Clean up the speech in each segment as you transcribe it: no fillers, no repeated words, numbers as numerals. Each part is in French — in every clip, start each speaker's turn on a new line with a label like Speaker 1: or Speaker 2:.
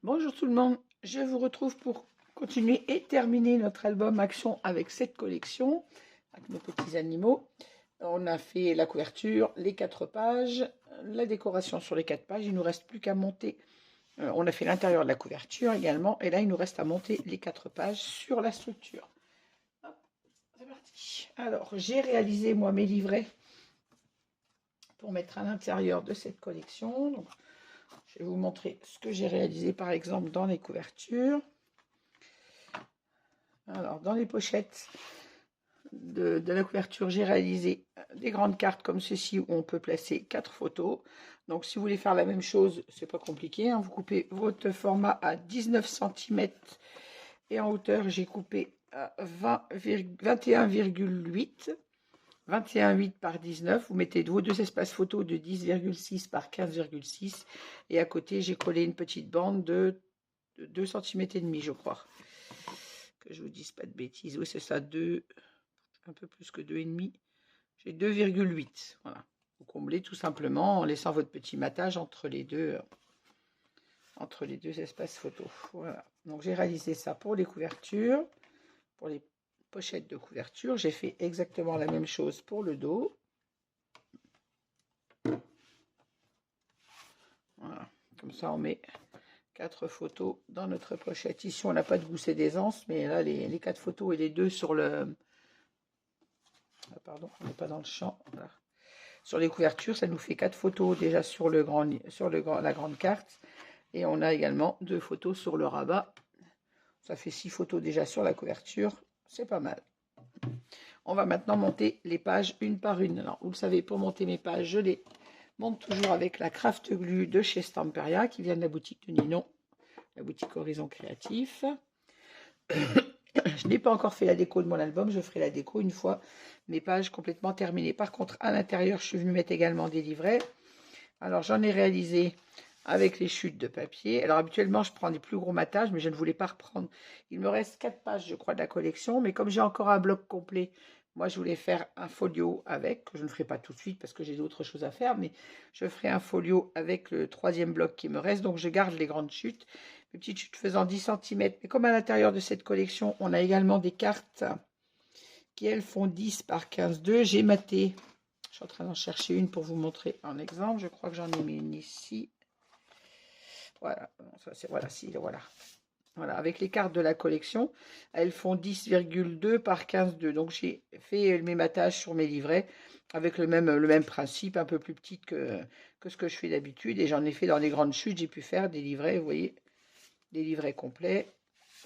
Speaker 1: Bonjour tout le monde, je vous retrouve pour continuer et terminer notre album Action avec cette collection, avec nos petits animaux. On a fait la couverture, les 4 pages, la décoration sur les 4 pages, il ne nous reste plus qu'à monter. On a fait l'intérieur de la couverture également, et là il nous reste à monter les 4 pages sur la structure. Hop, c'est parti. Alors j'ai réalisé moi mes livrets pour mettre à l'intérieur de cette collection. Donc, je vais vous montrer ce que j'ai réalisé par exemple dans les couvertures. Alors, dans les pochettes de la couverture, j'ai réalisé des grandes cartes comme ceci où on peut placer 4 photos. Donc, si vous voulez faire la même chose, c'est pas compliqué, hein. Vous coupez votre format à 19 cm et en hauteur, j'ai coupé à 21,8. 21,8 par 19. Vous mettez vos deux espaces photos de 10,6 par 15,6. Et à côté, j'ai collé une petite bande de 2 cm et demi, je crois. Que je vous dise pas de bêtises. Oui, c'est ça, 2, un peu plus que 2,5. J'ai 2,8. Voilà. Vous comblez tout simplement en laissant votre petit matage entre les deux espaces photos. Voilà. Donc j'ai réalisé ça pour les couvertures, pour les pochettes de couverture. J'ai fait exactement la même chose pour le dos. Voilà. Comme ça, on met 4 photos dans notre pochette. Ici, on n'a pas de gousset d'aisance, mais là, les 4 photos et les 2 sur le... Ah, pardon, on n'est pas dans le champ. Voilà. Sur les couvertures, ça nous fait 4 photos déjà sur la grande carte. Et on a également 2 photos sur le rabat. Ça fait 6 photos déjà sur la couverture. C'est pas mal. On va maintenant monter les pages une par une. Alors, vous le savez, pour monter mes pages, je les monte toujours avec la Craft Glue de chez Stamperia, qui vient de la boutique de Ninon, la boutique Horizon Créatif. Je n'ai pas encore fait la déco de mon album, je ferai la déco une fois mes pages complètement terminées. Par contre, à l'intérieur, je suis venue mettre également des livrets. Alors, j'en ai réalisé avec les chutes de papier. Alors, habituellement, je prends des plus gros matages, mais je ne voulais pas reprendre. Il me reste 4 pages, je crois, de la collection, mais comme j'ai encore un bloc complet, moi, je voulais faire un folio avec, que je ne ferai pas tout de suite parce que j'ai d'autres choses à faire, mais je ferai un folio avec le 3e bloc qui me reste. Donc, je garde les grandes chutes, les petites chutes faisant 10 cm. Mais comme à l'intérieur de cette collection, on a également des cartes qui, elles, font 10 par 15,2. J'ai maté. Je suis en train d'en chercher une pour vous montrer un exemple. Je crois que j'en ai mis une ici. Voilà, voilà, si, voilà. Voilà, avec les cartes de la collection, elles font 10,2 par 15,2. Donc j'ai fait mes matages sur mes livrets avec le même principe, un peu plus petite que ce que je fais d'habitude. Et j'en ai fait dans les grandes chutes, j'ai pu faire des livrets, vous voyez, des livrets complets.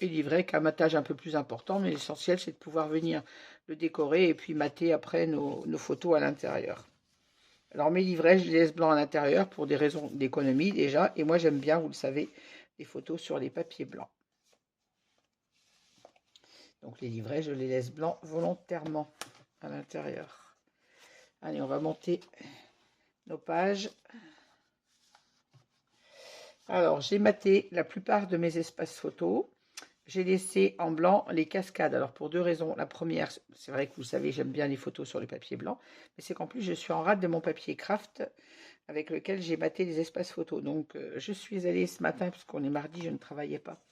Speaker 1: Et livrets qu'un matage un peu plus important, mais l'essentiel c'est de pouvoir venir le décorer et puis mater après nos photos à l'intérieur. Alors mes livrets, je les laisse blancs à l'intérieur pour des raisons d'économie déjà. Et moi j'aime bien, vous le savez, les photos sur les papiers blancs. Donc les livrets, je les laisse blancs volontairement à l'intérieur. Allez, on va monter nos pages. Alors, j'ai maté la plupart de mes espaces photos. J'ai laissé en blanc les cascades. Alors, pour 2 raisons. La première, c'est vrai que vous savez, j'aime bien les photos sur le papier blanc. Mais c'est qu'en plus, je suis en rate de mon papier craft avec lequel j'ai maté les espaces photos. Donc, je suis allée ce matin, parce qu'on est mardi, je ne travaillais pas.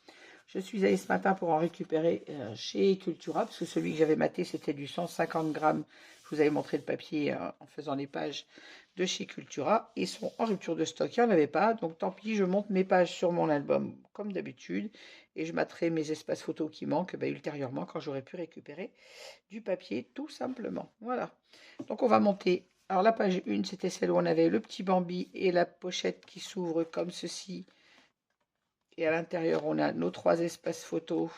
Speaker 1: Je suis allée ce matin pour en récupérer chez Cultura, parce que celui que j'avais maté, c'était du 150 grammes. Je vous avais montré le papier en faisant les pages de chez Cultura. Ils sont en rupture de stock, il n'y en avait pas. Donc tant pis, je monte mes pages sur mon album comme d'habitude. Et je mettrai mes espaces photos qui manquent ultérieurement quand j'aurai pu récupérer du papier, tout simplement. Voilà. Donc on va monter. Alors la page 1, c'était celle où on avait le petit Bambi et la pochette qui s'ouvre comme ceci. Et à l'intérieur, on a nos 3 espaces photos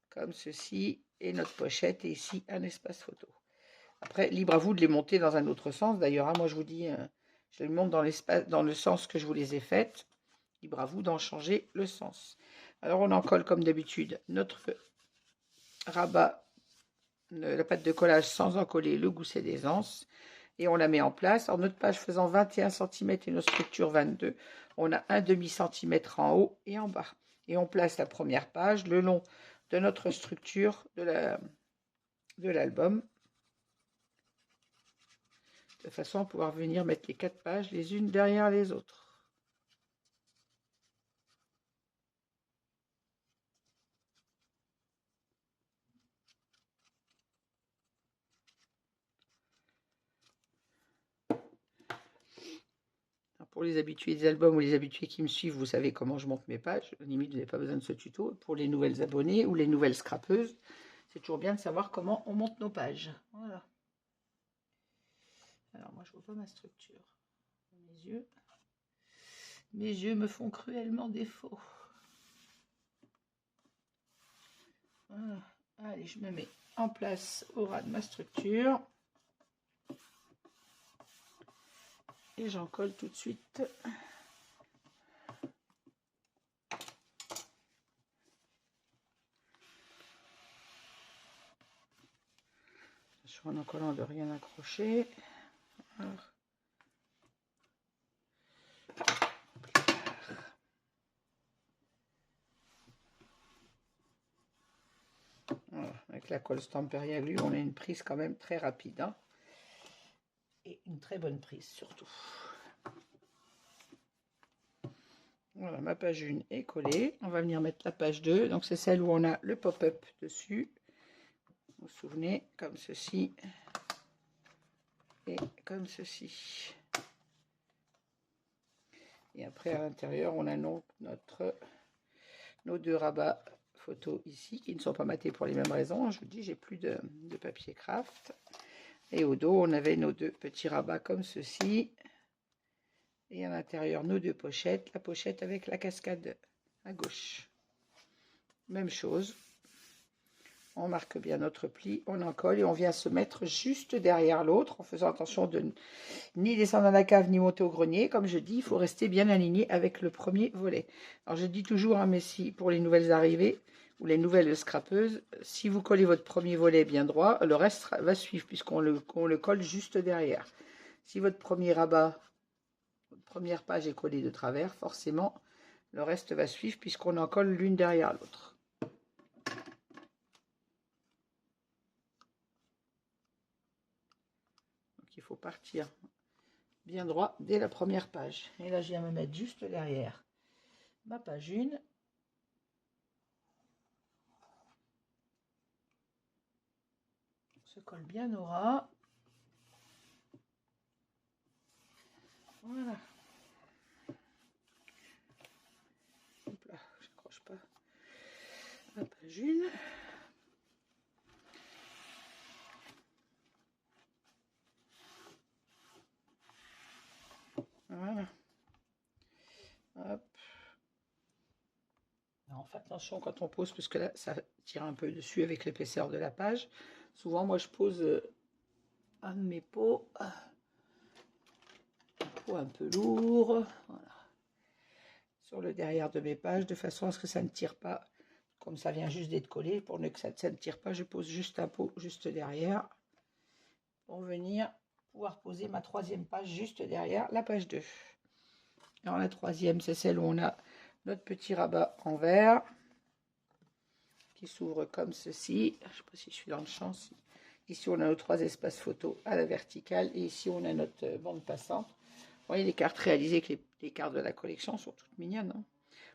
Speaker 1: comme ceci. Et notre pochette. Et ici, un espace photo. Après, libre à vous de les monter dans un autre sens. D'ailleurs, hein, moi, je vous dis, je les monte dans le sens que je vous les ai faites. Libre à vous d'en changer le sens. Alors, on en colle comme d'habitude notre rabat, la pâte de collage sans en coller le gousset d'aisance. Et on la met en place. Alors, notre page faisant 21 cm et notre structure 22, on a un demi-centimètre en haut et en bas. Et on place la première page le long de notre structure de l'album, de façon à pouvoir venir mettre les 4 pages les unes derrière les autres. Pour les habitués des albums ou les habitués qui me suivent, vous savez comment je monte mes pages. Limite, vous n'avez pas besoin de ce tuto. Pour les nouvelles abonnées ou les nouvelles scrapeuses, c'est toujours bien de savoir comment on monte nos pages. Voilà. Alors, moi, je vois pas ma structure. Mes yeux me font cruellement défaut. Voilà. Allez, je me mets en place au ras de ma structure. Et j'en colle tout de suite. En collant de rien accrocher. Alors. Voilà. Avec la colle Stamperia Glue, on a une prise quand même très rapide. Hein, et une très bonne prise surtout. Voilà, ma page 1 est collée. On va venir mettre la page 2. Donc c'est celle où on a le pop-up dessus. Vous vous souvenez, comme ceci. Et comme ceci. Et après, à l'intérieur, on a nos deux rabats photos ici, qui ne sont pas matés pour les mêmes raisons. Je vous dis, j'ai plus de papier craft. Et au dos, on avait nos deux petits rabats comme ceci. Et à l'intérieur, nos deux pochettes. La pochette avec la cascade à gauche. Même chose. On marque bien notre pli, on en colle et on vient se mettre juste derrière l'autre en faisant attention de ni descendre dans la cave ni monter au grenier. Comme je dis, il faut rester bien aligné avec le premier volet. Alors je dis toujours, hein, mais si pour les nouvelles arrivées ou les nouvelles scrapeuses, si vous collez votre premier volet bien droit, le reste va suivre puisqu'on le colle juste derrière. Si votre premier rabat, votre première page est collée de travers, forcément le reste va suivre puisqu'on en colle l'une derrière l'autre. Il faut partir bien droit dès la première page. Et là, je viens me mettre juste derrière ma page 1. On se colle bien au ras. Voilà. Hop là, je n'accroche pas ma page 1. Voilà. Hop. Alors, faites attention quand on pose, parce que là, ça tire un peu dessus avec l'épaisseur de la page. Souvent, moi, je pose un de mes pots. Un pot un peu lourd. Voilà. Sur le derrière de mes pages, de façon à ce que ça ne tire pas. Comme ça vient juste d'être collé, pour que ça ne tire pas, je pose juste un pot juste derrière. Pour venir pouvoir poser ma troisième page juste derrière la page 2. Alors la troisième, c'est celle où on a notre petit rabat en vert qui s'ouvre comme ceci. Je ne sais pas si je suis dans le champ. Ici, on a nos 3 espaces photos à la verticale et ici, on a notre bande passante. Vous voyez, les cartes réalisées, que les cartes de la collection sont toutes mignonnes. Hein,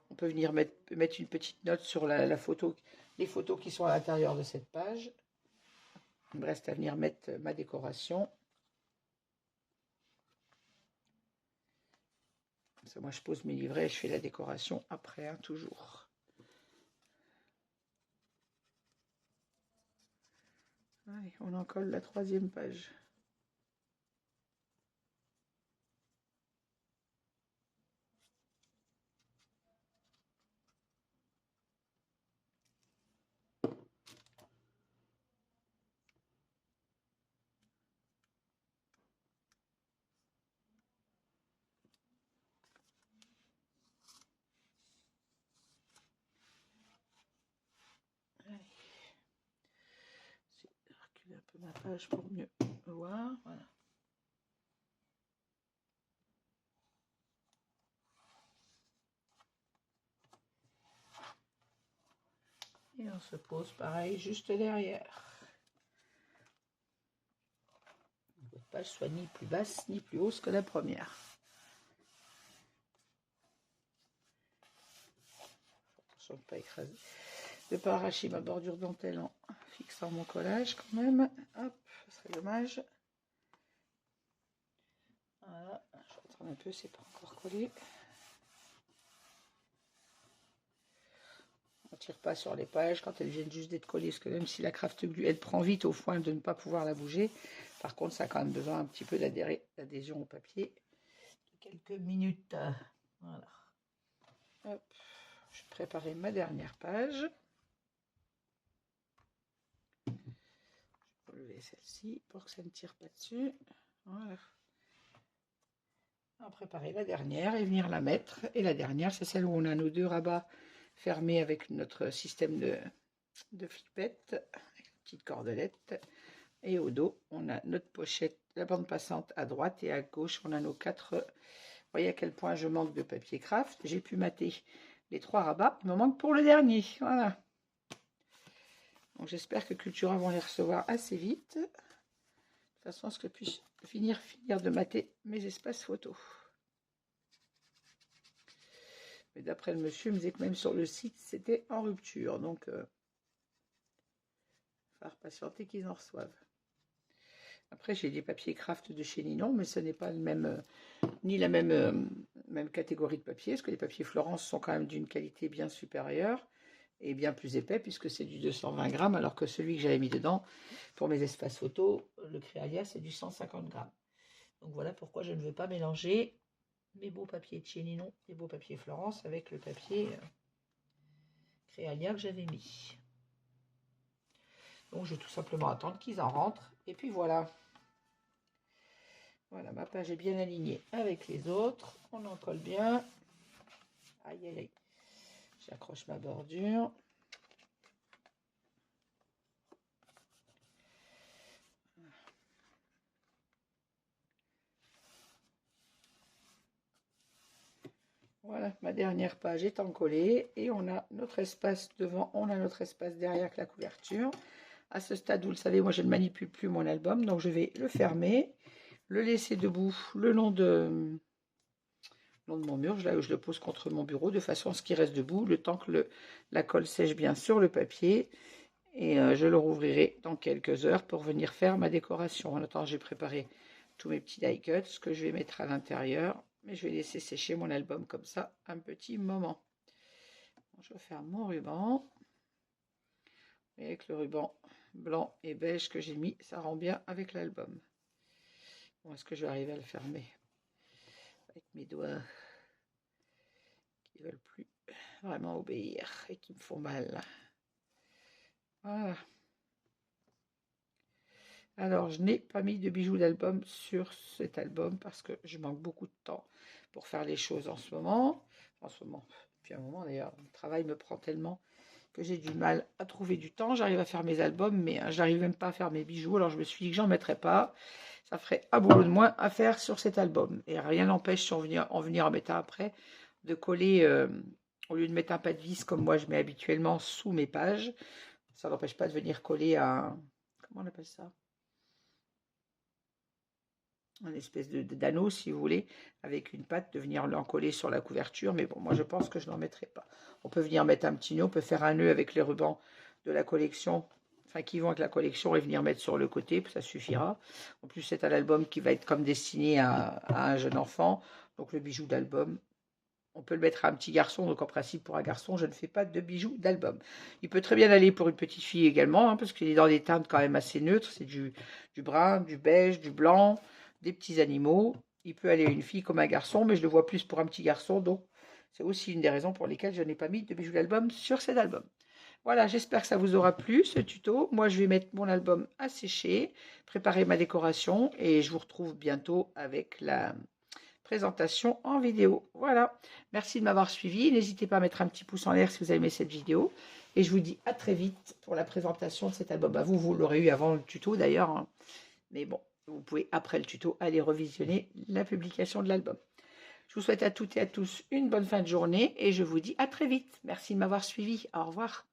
Speaker 1: on peut venir mettre une petite note sur la photo, les photos qui sont à l'intérieur de cette page. Il me reste à venir mettre ma décoration. Moi, je pose mes livrets et je fais la décoration après, hein, toujours. Allez, on en colle la troisième page. Un peu ma page pour mieux voir. Voilà. Et on se pose pareil juste derrière. Votre page soit ni plus basse ni plus hausse que la première. Attention de ne pas écraser. De ne pas arracher ma bordure dentelle en fixant mon collage quand même. Hop, ce serait dommage. Voilà, je suis en train un peu, c'est pas encore collé. On tire pas sur les pages quand elles viennent juste d'être collées, parce que même si la craft glue, elle prend vite au point de ne pas pouvoir la bouger. Par contre, ça a quand même besoin un petit peu d'adhésion au papier. Quelques minutes. Voilà. Hop. Je vais préparer ma dernière page. Je vais enlever celle-ci pour que ça ne tire pas dessus. Voilà. On va préparer la dernière et venir la mettre. Et la dernière, c'est celle où on a nos deux rabats fermés avec notre système de flippette, avec une petite cordelette. Et au dos, on a notre pochette, la bande passante à droite, et à gauche, on a nos 4. Vous voyez à quel point je manque de papier craft. J'ai pu mater les 3 rabats. Il me manque pour le dernier. Voilà. Donc j'espère que Cultura vont les recevoir assez vite. De toute façon, à ce que je puisse finir de mater mes espaces photos. Mais d'après le monsieur, il me disait que même sur le site, c'était en rupture. Donc, il va falloir patienter qu'ils en reçoivent. Après, j'ai des papiers craft de chez Ninon, mais ce n'est pas le même, ni la même catégorie de papier, parce que les papiers Florence sont quand même d'une qualité bien supérieure et bien plus épais, puisque c'est du 220 grammes, alors que celui que j'avais mis dedans, pour mes espaces photos, le Créalia, c'est du 150 grammes. Donc voilà pourquoi je ne veux pas mélanger mes beaux papiers de chez Ninon, les beaux papiers Florence, avec le papier Créalia que j'avais mis. Donc je vais tout simplement attendre qu'ils en rentrent. Et puis voilà. Voilà, ma page est bien alignée avec les autres. On en colle bien. Aïe, aïe, aïe. J'accroche ma bordure. Voilà, ma dernière page est encollée. Et on a notre espace devant, on a notre espace derrière avec la couverture. À ce stade, vous le savez, moi je ne manipule plus mon album. Donc je vais le fermer, le laisser debout le long de mon mur, là où je le pose contre mon bureau, de façon à ce qu'il reste debout, le temps que la colle sèche bien sur le papier. Et je le rouvrirai dans quelques heures pour venir faire ma décoration. En attendant, j'ai préparé tous mes petits die cuts que je vais mettre à l'intérieur. Mais je vais laisser sécher mon album comme ça un petit moment. Bon, je vais faire mon ruban. Et avec le ruban blanc et beige que j'ai mis, ça rend bien avec l'album. Bon, est-ce que je vais arriver à le fermer avec mes doigts qui ne veulent plus vraiment obéir et qui me font mal. Voilà. Alors, je n'ai pas mis de bijoux d'album sur cet album parce que je manque beaucoup de temps pour faire les choses en ce moment. Depuis un moment d'ailleurs, le travail me prend tellement que j'ai du mal à trouver du temps. J'arrive à faire mes albums, mais je n'arrive même pas à faire mes bijoux. Alors, je me suis dit que j'en mettrais pas. Ça ferait un boulot de moins à faire sur cet album. Et rien n'empêche, si on venir en mettre un après, de coller, au lieu de mettre un pas de vis comme moi je mets habituellement sous mes pages, ça n'empêche pas de venir coller un, comment on appelle ça, une espèce d'anneau si vous voulez, avec une patte, de venir l'en coller sur la couverture. Mais bon, moi je pense que je n'en mettrai pas. On peut venir mettre un petit nœud, on peut faire un nœud avec les rubans de la collection, enfin qui vont avec la collection, et venir mettre sur le côté, ça suffira. En plus c'est un album qui va être comme destiné à un jeune enfant, donc le bijou d'album, on peut le mettre à un petit garçon, donc en principe pour un garçon, je ne fais pas de bijoux d'album. Il peut très bien aller pour une petite fille également, hein, parce qu'il est dans des teintes quand même assez neutres, c'est du brun, du beige, du blanc, des petits animaux. Il peut aller une fille comme un garçon, mais je le vois plus pour un petit garçon, donc c'est aussi une des raisons pour lesquelles je n'ai pas mis de bijoux d'album sur cet album. Voilà, j'espère que ça vous aura plu ce tuto. Moi, je vais mettre mon album à sécher, préparer ma décoration, et je vous retrouve bientôt avec la présentation en vidéo. Voilà, merci de m'avoir suivi. N'hésitez pas à mettre un petit pouce en l'air si vous avez aimé cette vidéo. Et je vous dis à très vite pour la présentation de cet album. Bah, vous l'aurez eu avant le tuto d'ailleurs, hein. Mais bon, vous pouvez après le tuto aller revisionner la publication de l'album. Je vous souhaite à toutes et à tous une bonne fin de journée et je vous dis à très vite. Merci de m'avoir suivi. Au revoir.